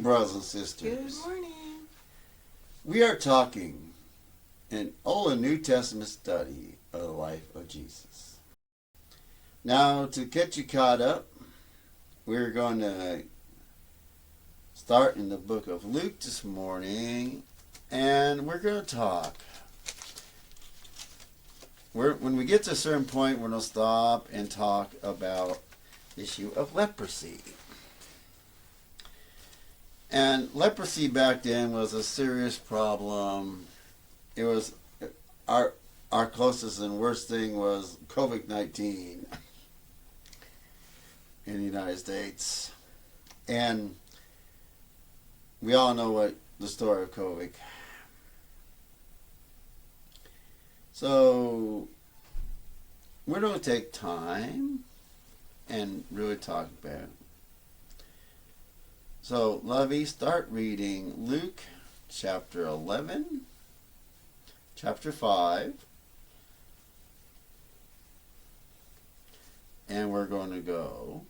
morning, brothers and sisters. Good morning. We are talking an Old and New Testament study of the life of Jesus. Now, to get you caught up, we're going to start in the book of Luke this morning, and we're going to talk. When we get to a certain point, we're going to stop and talk about the issue of leprosy. And leprosy back then was a serious problem. It was our closest and worst thing was COVID-19 in the United States. And we all know what the story of COVID. So we're going to take time and really talk about it. So, Lovey, start reading Luke chapter 11, chapter 5, and we're going to go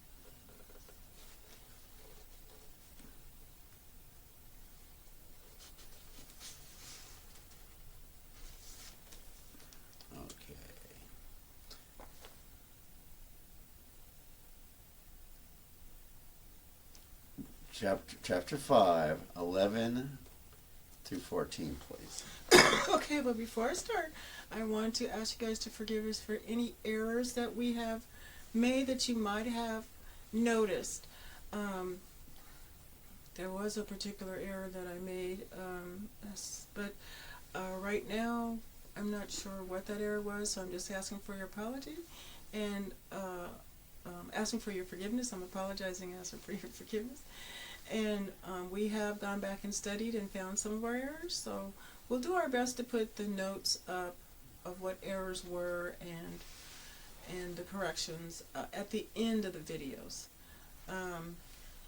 Chapter 5, 11 through 14, please. Okay, but before I start, I want to ask you guys to forgive us for any errors that we have made that you might have noticed. There was a particular error that I made, but right now I'm not sure what that error was, so I'm just asking for your apology and asking for your forgiveness. I'm apologizing, asking for your forgiveness. And we have gone back and studied and found some of our errors, so we'll do our best to put the notes up of what errors were and the corrections at the end of the videos.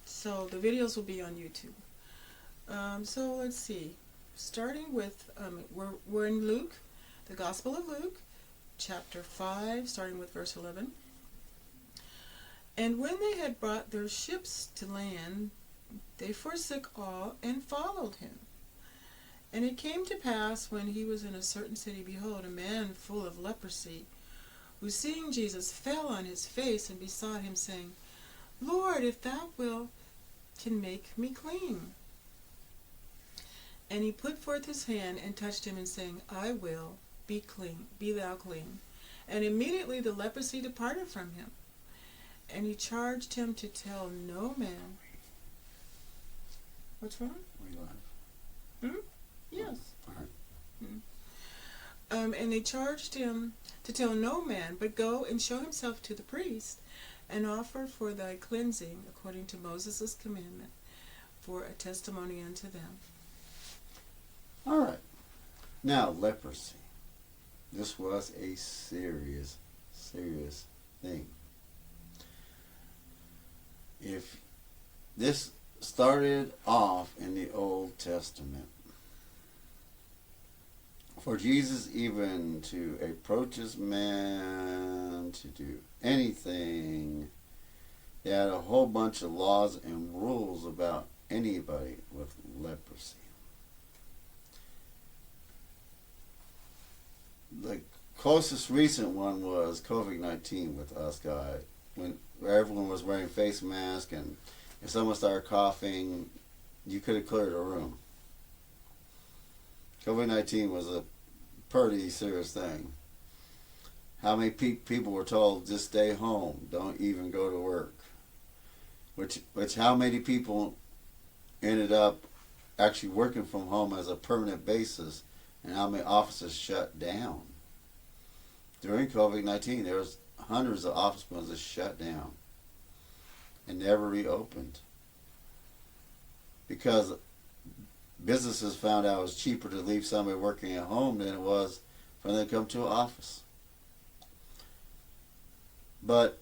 So the videos will be on YouTube. So let's see. Starting with, we're in Luke, the Gospel of Luke, chapter 5, starting with verse 11. And when they had brought their ships to land, they forsook all and followed him. And it came to pass, when he was in a certain city, behold, a man full of leprosy, who seeing Jesus fell on his face and besought him, saying, Lord, if thou wilt, can make me clean. And he put forth his hand and touched him, and saying, I will, be clean, be thou clean. And immediately the leprosy departed from him. And he charged him to tell no man. What's wrong? We live. Yes. All right. And they charged him to tell no man, but go and show himself to the priest, and offer for thy cleansing, according to Moses' commandment, for a testimony unto them. All right. Now, leprosy. This was a serious, serious thing. If this started off in the Old Testament, for Jesus even to approach this man, to do anything, they had a whole bunch of laws and rules about anybody with leprosy. The closest recent one was COVID-19 with us guys, when everyone was wearing face masks, and if someone started coughing, you could have cleared a room. COVID-19 was a pretty serious thing. How many people were told, just stay home, don't even go to work? Which how many people ended up actually working from home as a permanent basis, and how many offices shut down? During COVID-19, there was hundreds of office buildings that shut down and never reopened because businesses found out it was cheaper to leave somebody working at home than it was for them to come to an office. But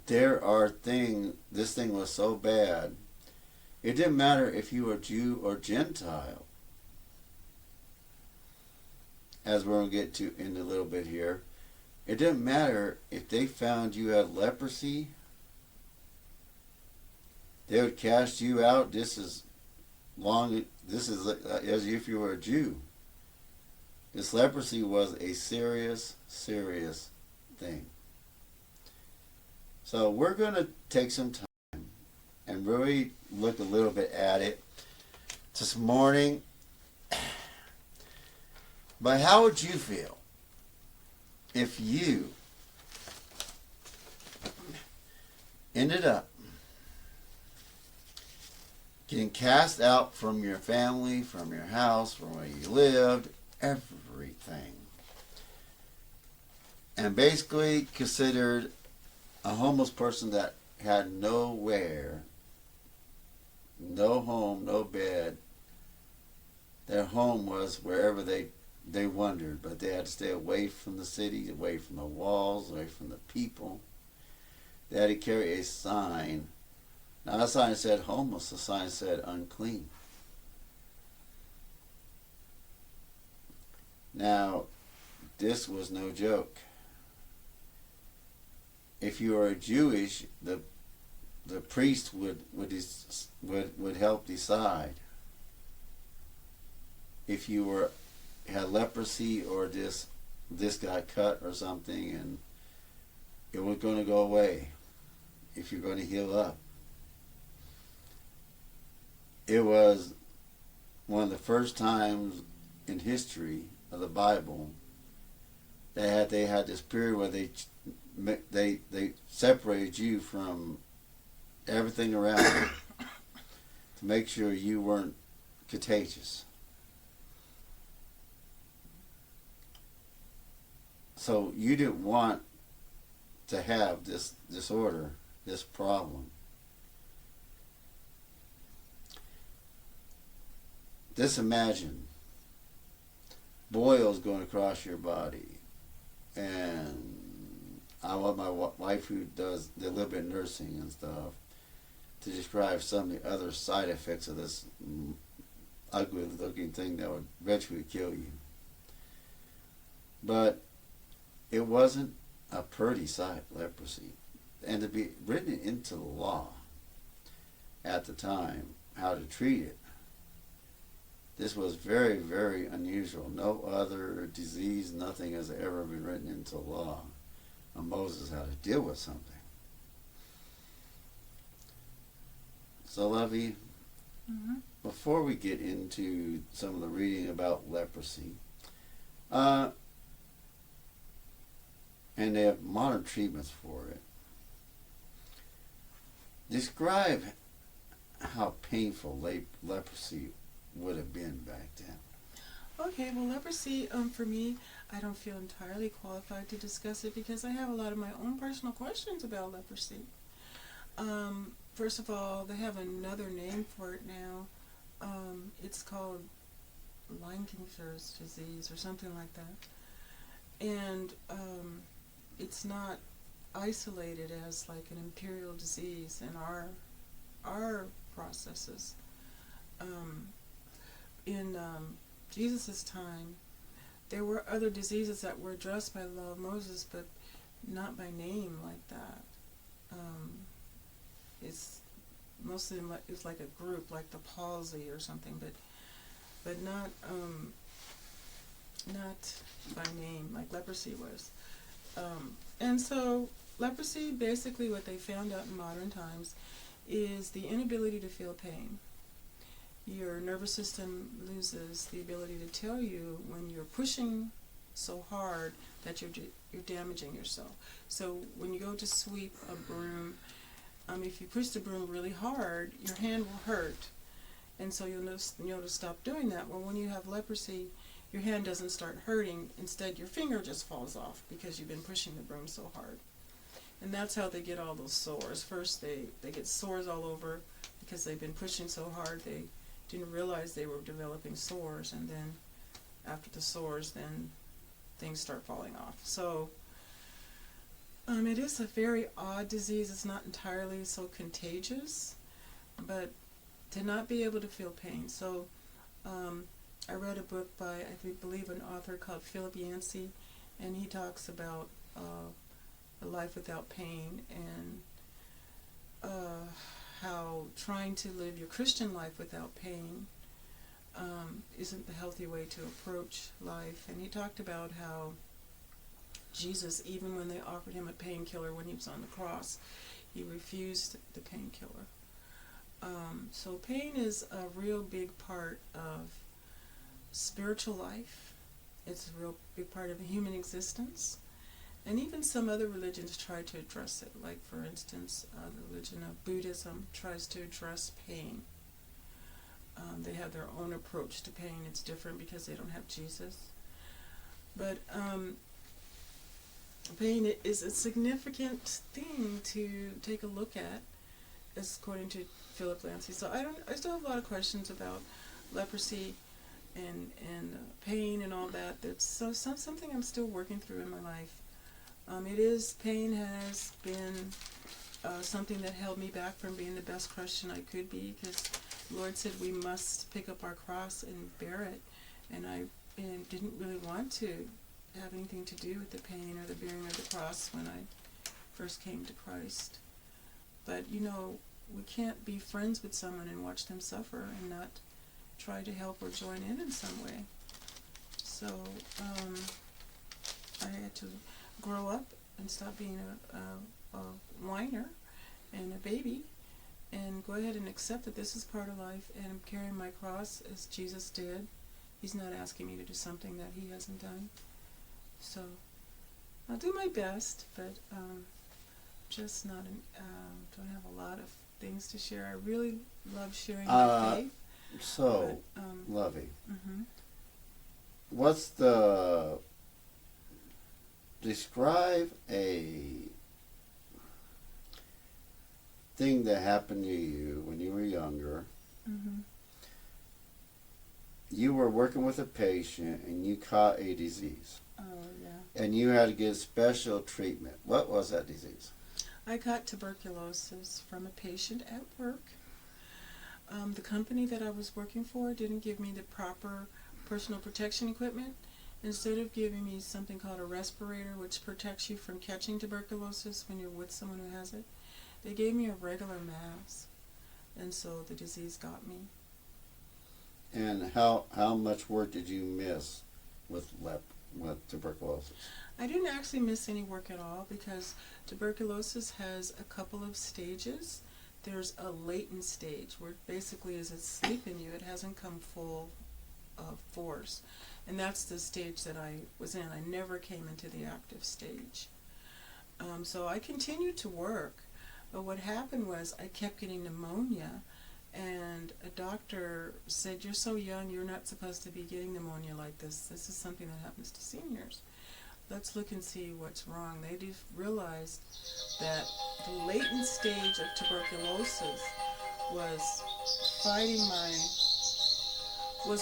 there are things, this thing was so bad, it didn't matter if you were Jew or Gentile. As we're going to get to in a little bit here, it didn't matter if they found you had leprosy They would cast you out just as as if you were a Jew. This leprosy was a serious, serious thing. So we're going to take some time and really look a little bit at it this morning. But how would you feel if you ended up getting cast out from your family, from your house, from where you lived, everything, and basically considered a homeless person that had nowhere, no home, no bed. Their home was wherever they wandered, but they had to stay away from the city, away from the walls, away from the people. They had to carry a sign. Not a sign that said homeless, a sign that said unclean. Now, this was no joke. If you were Jewish, the priest would help decide if you had leprosy or this got cut or something, and it was going to go away if you're going to heal up. It was one of the first times in history of the Bible that they had this period where they separated you from everything around you to make sure you weren't contagious. So you didn't want to have this disorder, this problem. Just imagine boils going across your body, and I want my wife, who does a little bit of nursing and stuff, to describe some of the other side effects of this ugly looking thing that would eventually kill you. But it wasn't a pretty sight, leprosy. And to be written into the law at the time, how to treat it, this was very, very unusual. No other disease, nothing has ever been written into law on Moses how to deal with something. So, Lovey, before we get into some of the reading about leprosy, and they have modern treatments for it, describe how painful leprosy would have been back then. Okay, well, leprosy, for me, I don't feel entirely qualified to discuss it because I have a lot of my own personal questions about leprosy. First of all, they have another name for it now. It's called Leporsy disease or something like that. And it's not isolated as like an imperial disease in our processes. In Jesus' time, there were other diseases that were addressed by the law of Moses, but not by name like that. It's mostly it's like a group, like the palsy or something, but not by name like leprosy was. And so leprosy, basically what they found out in modern times, is the inability to feel pain. Your nervous system loses the ability to tell you when you're pushing so hard that you're damaging yourself. So when you go to sweep a broom, if you push the broom really hard, your hand will hurt, and so you'll know to stop doing that. Well, when you have leprosy, your hand doesn't start hurting. Instead, your finger just falls off because you've been pushing the broom so hard. And that's how they get all those sores. First, they get sores all over because they've been pushing so hard they didn't realize they were developing sores, and then after the sores, then things start falling off. So it is a very odd disease. It's not entirely so contagious, but to not be able to feel pain. So I read a book by, I believe, an author called Philip Yancey, and he talks about a life without pain, and how trying to live your Christian life without pain isn't the healthy way to approach life. And he talked about how Jesus, even when they offered him a painkiller when he was on the cross, he refused the painkiller. So pain is a real big part of spiritual life. It's a real big part of human existence. And even some other religions try to address it. Like, for instance, the religion of Buddhism tries to address pain. They have their own approach to pain. It's different because they don't have Jesus. But pain is a significant thing to take a look at, as according to Philip Yancey. So I still have a lot of questions about leprosy and pain and all that. That's something I'm still working through in my life. Pain has been something that held me back from being the best Christian I could be, because the Lord said we must pick up our cross and bear it, and I didn't really want to have anything to do with the pain or the bearing of the cross when I first came to Christ. But, we can't be friends with someone and watch them suffer and not try to help or join in some way. So I had to grow up and stop being a whiner and a baby, and go ahead and accept that this is part of life, and I'm carrying my cross as Jesus did. He's not asking me to do something that he hasn't done. So I'll do my best, but just not don't have a lot of things to share. I really love sharing my faith. So, Lovey, Mm-hmm. what's describe a thing that happened to you when you were younger. Mm-hmm. You were working with a patient and you caught a disease. Oh, yeah. And you had to get special treatment. What was that disease? I got tuberculosis from a patient at work. The company that I was working for didn't give me the proper personal protection equipment. Instead of giving me something called a respirator, which protects you from catching tuberculosis when you're with someone who has it, they gave me a regular mask. And so the disease got me. And how much work did you miss with tuberculosis? I didn't actually miss any work at all, because tuberculosis has a couple of stages. There's a latent stage where it basically is asleep in you. It hasn't come full force. And that's the stage that I was in. I never came into the active stage. So I continued to work. But what happened was I kept getting pneumonia. And a doctor said, "You're so young, you're not supposed to be getting pneumonia like this. This is something that happens to seniors. Let's look and see what's wrong." They just realized that the latent stage of tuberculosis was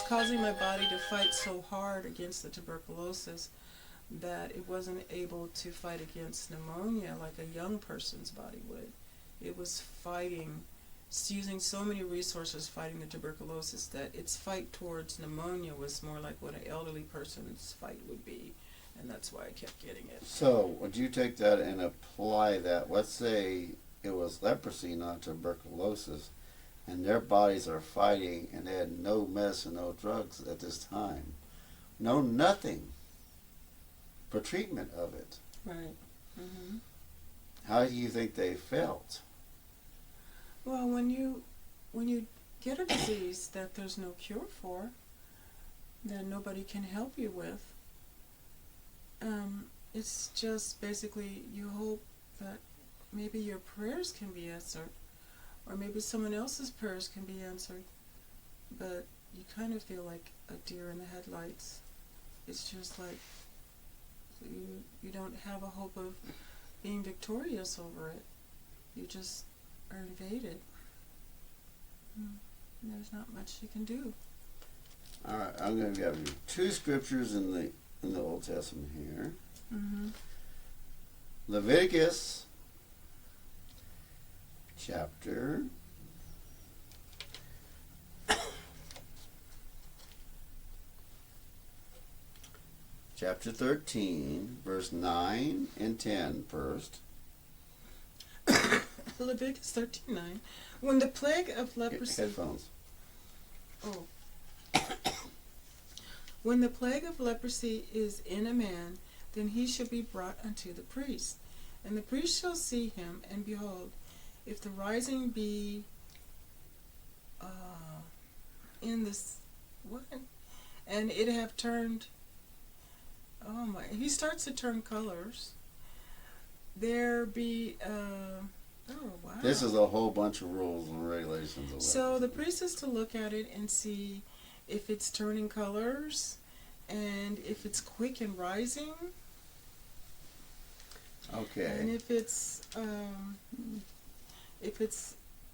causing my body to fight so hard against the tuberculosis that it wasn't able to fight against pneumonia like a young person's body would. It was using so many resources fighting the tuberculosis that its fight towards pneumonia was more like what an elderly person's fight would be, and that's why I kept getting it. So, would you take that and apply that? Let's say it was leprosy, not tuberculosis, and their bodies are fighting, and they had no medicine, no drugs at this time. No nothing for treatment of it. Right. Mm-hmm. How do you think they felt? Well, when you get a disease that there's no cure for, that nobody can help you with, it's just basically you hope that maybe your prayers can be answered, or maybe someone else's prayers can be answered, but you kind of feel like a deer in the headlights. It's just like you don't have a hope of being victorious over it. You just are invaded. There's not much you can do. All right, I'm going to give you two scriptures in the Old Testament here. Mm-hmm. Leviticus chapter 13, verse 9 and 10 first. Leviticus 13:9. When the plague of leprosy. Headphones. Oh. When the plague of leprosy is in a man, then he shall be brought unto the priest. And the priest shall see him, and behold, if the rising be in this, what? And it have turned, oh my, he starts to turn colors. There be, oh wow. This is a whole bunch of rules and regulations. So the priest is to look at it and see if it's turning colors and if it's quick and rising. Okay. And if it's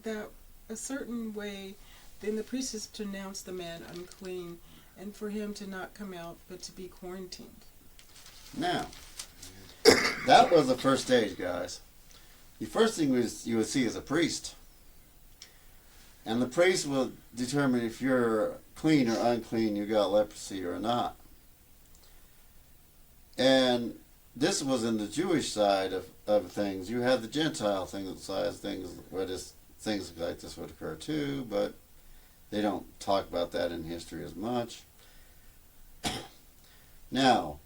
that a certain way, then the priest is to announce the man unclean, and for him to not come out, but to be quarantined. Now, that was the first stage, guys. The first thing you would see is a priest, and the priest will determine if you're clean or unclean, you got leprosy or not. And this was in the Jewish side of things. You had the Gentile side things where things like this would occur too, but they don't talk about that in history as much. Now,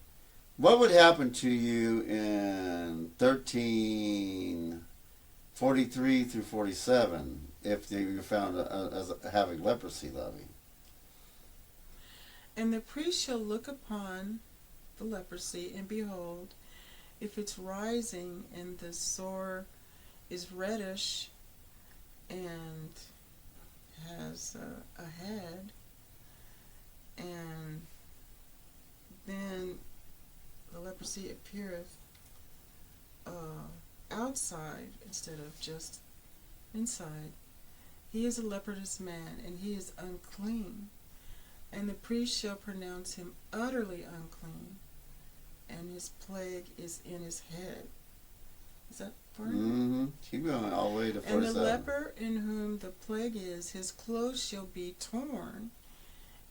what would happen to you in 1343 through 47 if you found as having leprosy, Lovey? And the priest shall look upon the leprosy, and behold, if it's rising and the sore is reddish and has a head, and then the leprosy appeareth outside instead of just inside, he is a leprous man, and he is unclean. And the priest shall pronounce him utterly unclean, and his plague is in his head. Is that for him? Mm-hmm. Keep going all the way to 47. And the leper in whom the plague is, his clothes shall be torn,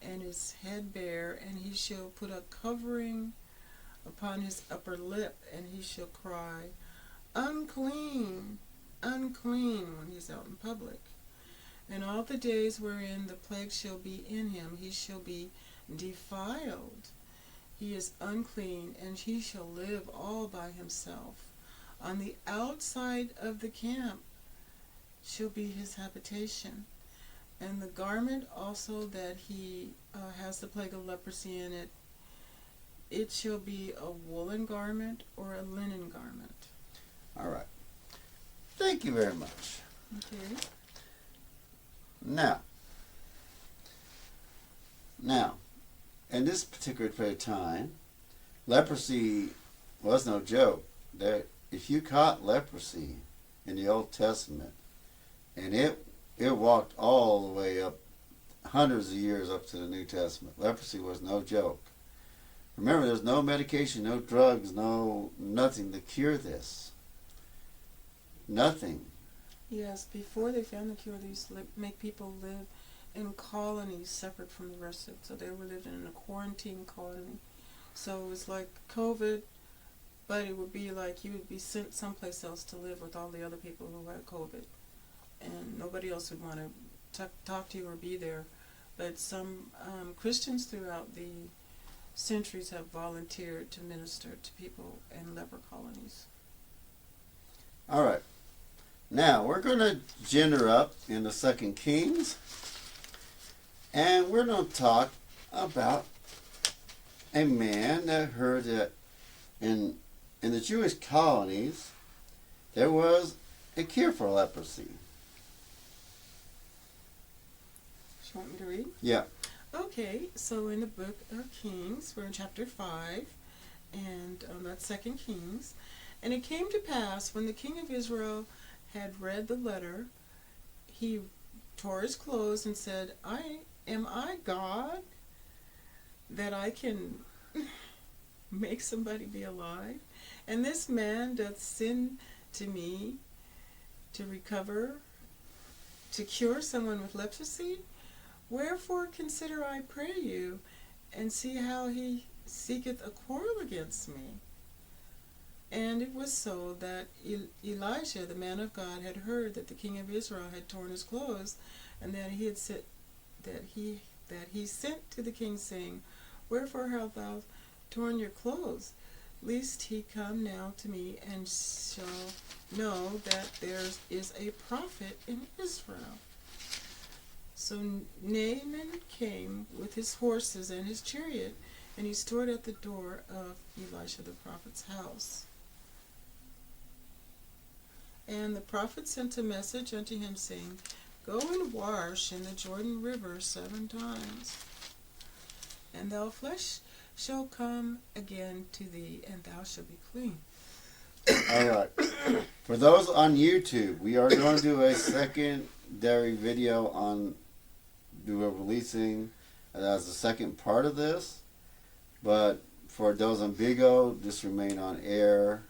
and his head bare, and he shall put a covering upon his upper lip, and he shall cry, unclean, unclean, when he's out in public. And all the days wherein the plague shall be in him, he shall be defiled. He is unclean, and he shall live all by himself. On the outside of the camp shall be his habitation. And the garment also that he has the plague of leprosy in it, it shall be a woolen garment or a linen garment. All right. Thank you very much. Okay. Now, in this particular period of time, leprosy was no joke. That if you caught leprosy in the Old Testament, and it walked all the way up, hundreds of years up to the New Testament, leprosy was no joke. Remember, there's no medication, no drugs, nothing to cure this. Nothing. Yes, before they found the cure, they used to make people live in colonies separate from the rest of it. So they were living in a quarantine colony. So it was like COVID, but it would be like you would be sent someplace else to live with all the other people who had COVID. And nobody else would want to talk to you or be there. But some Christians throughout the centuries have volunteered to minister to people in leper colonies. All right. Now, we're going to gender up in the 2 Kings, and we're going to talk about a man that heard that in the Jewish colonies, there was a cure for leprosy. You want me to read? Yeah. Okay, so in the book of Kings, we're in chapter 5, and that's 2 Kings. And it came to pass, when the king of Israel had read the letter, he tore his clothes and said, Am I God, that I can make somebody be alive? And this man doth send to me to recover, to cure someone with leprosy? Wherefore consider, I pray you, and see how he seeketh a quarrel against me. And it was so that Elisha, the man of God, had heard that the king of Israel had torn his clothes, and that he had said that he sent to the king, saying, Wherefore hast thou torn your clothes? Lest he come now to me, and shall know that there is a prophet in Israel. So Naaman came with his horses and his chariot, and he stood at the door of Elisha the prophet's house. And the prophet sent a message unto him, saying, Go and wash in the Jordan River 7 times, and thy flesh shall come again to thee, and thou shalt be clean. All right. For those on YouTube, we are going to do a secondary video on releasing as the second part of this. But for those on Bigo, just remain on air.